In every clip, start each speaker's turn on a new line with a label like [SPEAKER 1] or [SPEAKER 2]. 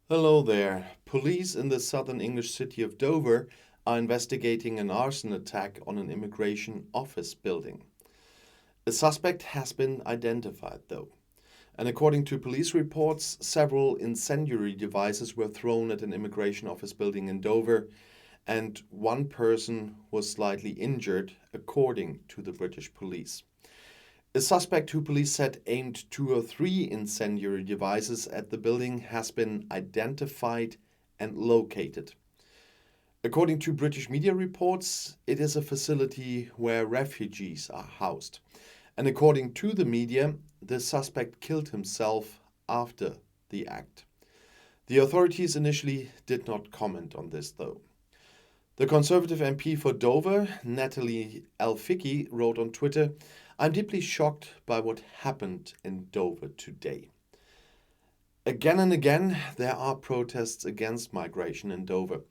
[SPEAKER 1] Hello there. Police in the southern English city of Dover are investigating an arson attack on an immigration office building. A suspect has been identified, though, and according to police reports, several incendiary devices were thrown at an immigration office building in Dover, and one person was slightly injured, according to the British police. A suspect who police said aimed two or three incendiary devices at the building has been identified and located. According to British media reports, it is a facility where refugees are housed. And according to the media, the suspect killed himself after the act. The authorities initially did not comment on this, though. The Conservative MP for Dover, Natalie Elficki, wrote on Twitter, "I'm deeply shocked by what happened in Dover today." Again and again, there are protests against migration in Dover.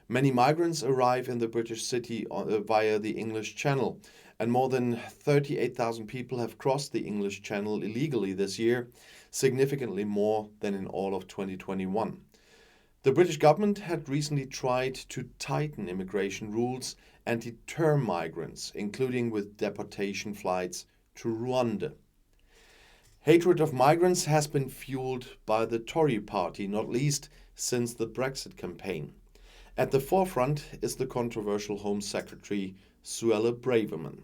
[SPEAKER 1] Many migrants arrive in the British city via the English Channel, and more than 38,000 people have crossed the English Channel illegally this year, significantly more than in all of 2021. The British government had recently tried to tighten immigration rules and deter migrants, including with deportation flights to Rwanda. Hatred of migrants has been fueled by the Tory party, not least since the Brexit campaign. At the forefront is the controversial Home Secretary Suella Braverman.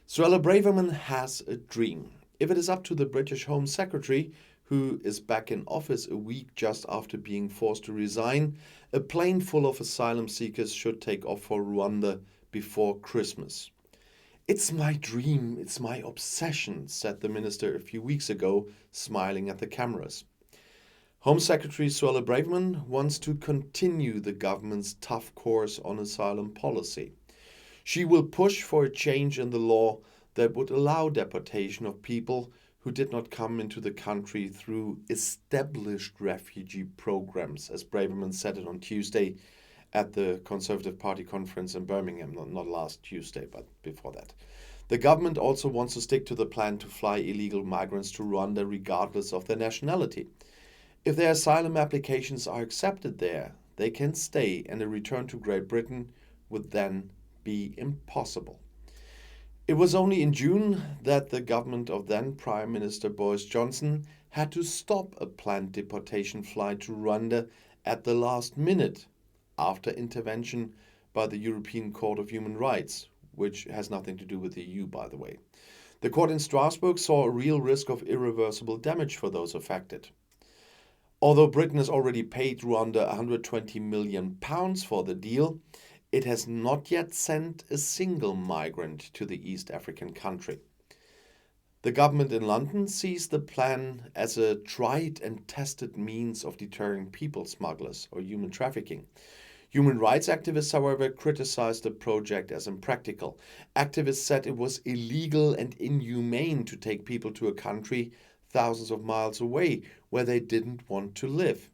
[SPEAKER 1] Suella Braverman has a dream. If it is up to the British Home Secretary, who is back in office a week just after being forced to resign, a plane full of asylum seekers should take off for Rwanda before Christmas. "It's my dream, it's my obsession," said the minister a few weeks ago, smiling at the cameras. Home Secretary Suella Braverman wants to continue the government's tough course on asylum policy. She will push for a change in the law that would allow deportation of people who did not come into the country through established refugee programs, as Braverman said it on Tuesday at the Conservative Party conference in Birmingham, not last Tuesday, but before that. The government also wants to stick to the plan to fly illegal migrants to Rwanda regardless of their nationality. If their asylum applications are accepted there, they can stay, and a return to Great Britain would then be impossible. It was only in June that the government of then Prime Minister Boris Johnson had to stop a planned deportation flight to Rwanda at the last minute after intervention by the European Court of Human Rights, which has nothing to do with the EU, by the way. The court in Strasbourg saw a real risk of irreversible damage for those affected. Although Britain has already paid Rwanda £120 million for the deal, it has not yet sent a single migrant to the East African country. The government in London sees the plan as a tried and tested means of deterring people smugglers or human trafficking. Human rights activists, however, criticized the project as impractical. Activists said it was illegal and inhumane to take people to a country thousands of miles away where they didn't want to live.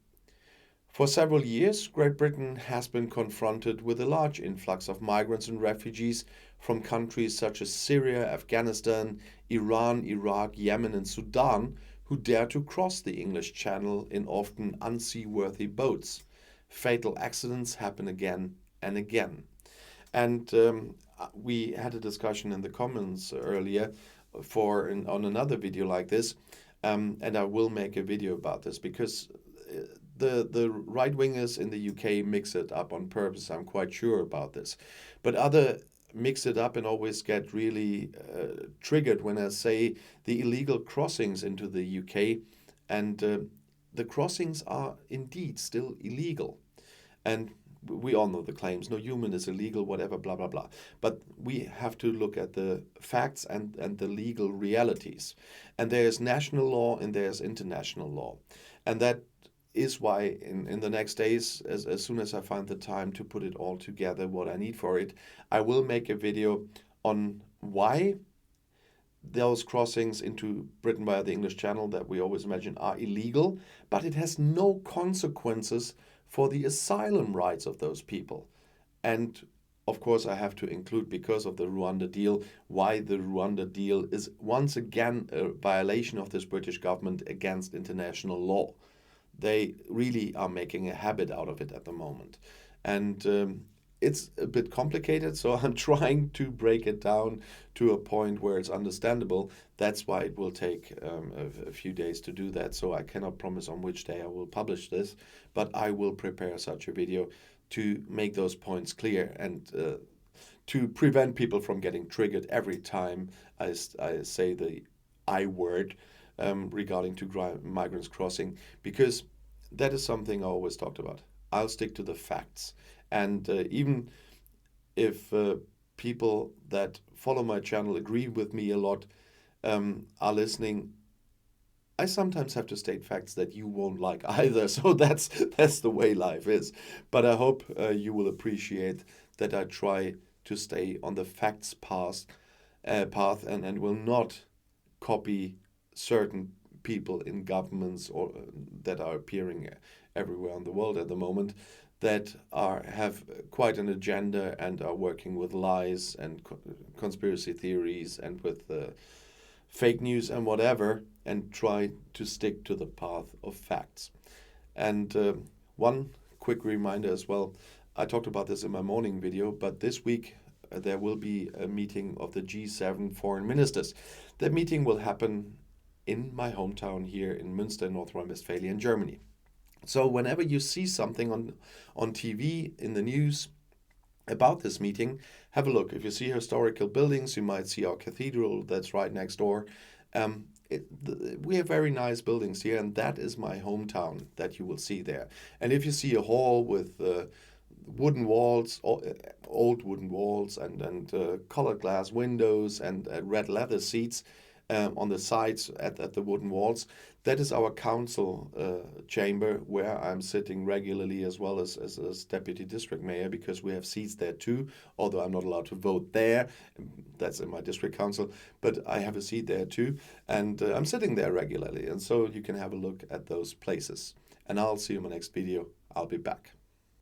[SPEAKER 1] For several years, Great Britain has been confronted with a large influx of migrants and refugees from countries such as Syria, Afghanistan, Iran, Iraq, Yemen, and Sudan, who dare to cross the English Channel in often unseaworthy boats. Fatal accidents happen again and again. And we had a discussion in the comments earlier on another video like this, and I will make a video about this because the right wingers in the UK mix it up on purpose. I'm quite sure about this, but other mix it up and always get really triggered when I say the illegal crossings into the UK, and the crossings are indeed still illegal, and we all know the claims, no human is illegal, whatever, blah, blah, blah. But we have to look at the facts and the legal realities. And there's national law and there's international law. And that is why in the next days, as soon as I find the time to put it all together, what I need for it, I will make a video on why those crossings into Britain via the English Channel that we always imagine are illegal, but it has no consequences for the asylum rights of those people. And of course, I have to include, because of the Rwanda deal, why the Rwanda deal is once again a violation of this British government against international law. they really are making a habit out of it at the moment. And it's a bit complicated, so I'm trying to break it down to a point where it's understandable. That's why it will take a few days to do that. So I cannot promise on which day I will publish this, but I will prepare such a video to make those points clear and to prevent people from getting triggered every time I say the I word regarding to migrants crossing, because that is something I always talked about. I'll stick to the facts. And even if people that follow my channel agree with me a lot, are listening, I sometimes have to state facts that you won't like either. So that's the way life is. But I hope you will appreciate that I try to stay on the facts path and will not copy certain people in governments or that are appearing everywhere in the world at the moment, that have quite an agenda and are working with lies and conspiracy theories and with fake news and whatever, and try to stick to the path of facts. And one quick reminder as well, I talked about this in my morning video, but this week there will be a meeting of the G7 foreign ministers. That meeting will happen in my hometown here in Münster, North Rhine-Westphalia in Germany. So whenever you see something on TV, in the news about this meeting, have a look. If you see historical buildings, you might see our cathedral that's right next door. We have very nice buildings here, and that is my hometown that you will see there. And if you see a hall with wooden walls, old wooden walls, and colored glass windows and red leather seats on the sides at the wooden walls, that is our council chamber, where I'm sitting regularly, as well as deputy district mayor, because we have seats there too, although I'm not allowed to vote there. That's in my district council, but I have a seat there too, and I'm sitting there regularly, and so you can have a look at those places. And I'll see you in my next video. I'll be back.